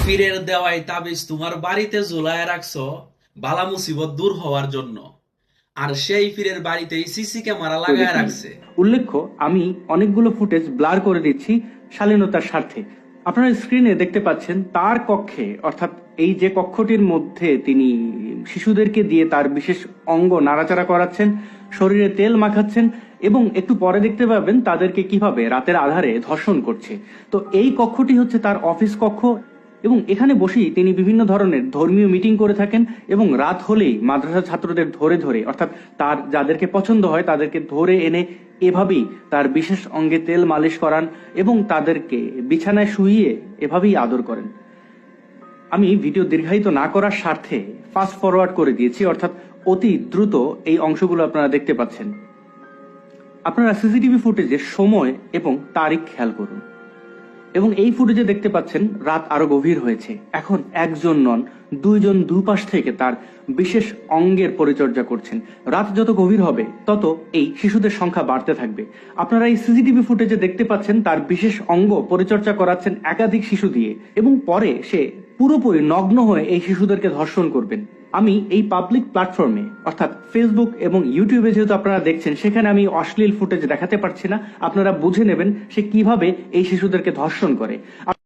পীরের দেওয়াই তাবিজ তোমার বাড়িতে ঝুলায় রাখছো বালা মুসিবত দূর হওয়ার জন্য, আর সেই পীরের বাড়িতেই সিসি ক্যামেরা লাগায় রাখছে। উল্লেখ্য, আমি অনেকগুলো ফুটেজ ব্লার করে দিচ্ছি শালীনতার স্বার্থে। আপনারা স্ক্রিনে দেখতে পাচ্ছেন তার কক্ষে, অর্থাৎ এই যে কক্ষটির মধ্যে তিনি শিশুদেরকে দিয়ে তার বিশেষ অঙ্গ নাড়াচাড়া করাচ্ছেন, শরীরে তেল মাখাচ্ছেন এবং একটু পরে দেখতে পাবেন তাদেরকে কিভাবে রাতের আধারে ধর্ষণ করছে। তো এই কক্ষটি হচ্ছে তার অফিস কক্ষ এবং এখানে বসেই তিনি বিভিন্ন ধরনের ধর্মীয় মিটিং করে থাকেন এবং রাত হলেই মাদ্রাসা ছাত্রদের ধরে ধরে, অর্থাৎ তার যাদেরকে পছন্দ হয় তাদেরকে ধরে এনে এভাবেই তার বিশেষ অঙ্গে তেল মালিশ করান এবং তাদেরকে বিছানায় শুইয়ে এভাবেই আদর করেন। আমি ভিডিও দীর্ঘায়িত না করার স্বার্থে ফাস্ট ফরওয়ার্ড করে দিয়েছি, অর্থাৎ অতি দ্রুত এই অংশগুলো আপনারা দেখতে পাচ্ছেন। আপনারা সিসিটিভি ফুটেজের সময় এবং তারিখ খেয়াল করুন এবং এই ফুটেজে দেখতে পাচ্ছেন রাত আরো গভীর হয়েছে। এখন একজন নন, দুইজন দুপাশ থেকে তার বিশেষ অঙ্গের পরিচর্যা করছেন। রাত যত গভীর হবে তত এই শিশুদের সংখ্যা বাড়তে থাকবে। আপনারা এই সিসিটিভি ফুটেজে দেখতে পাচ্ছেন তার বিশেষ অঙ্গ পরিচর্যা করাচ্ছেন একাধিক শিশু দিয়ে এবং পরে সে পুরোপুরি নগ্ন হয়ে এই শিশুদেরকে ধর্ষণ করবেন। আমি এই পাবলিক প্ল্যাটফর্মে অর্থাৎ ফেসবুক এবং ইউটিউবে যেহেতু আপনারা দেখছেন, সেখানে আমি অশ্লীল ফুটেজ দেখাতে পারছি না। আপনারা বুঝে নেবেন সে কিভাবে এই শিশুদেরকে ধর্ষণ করে।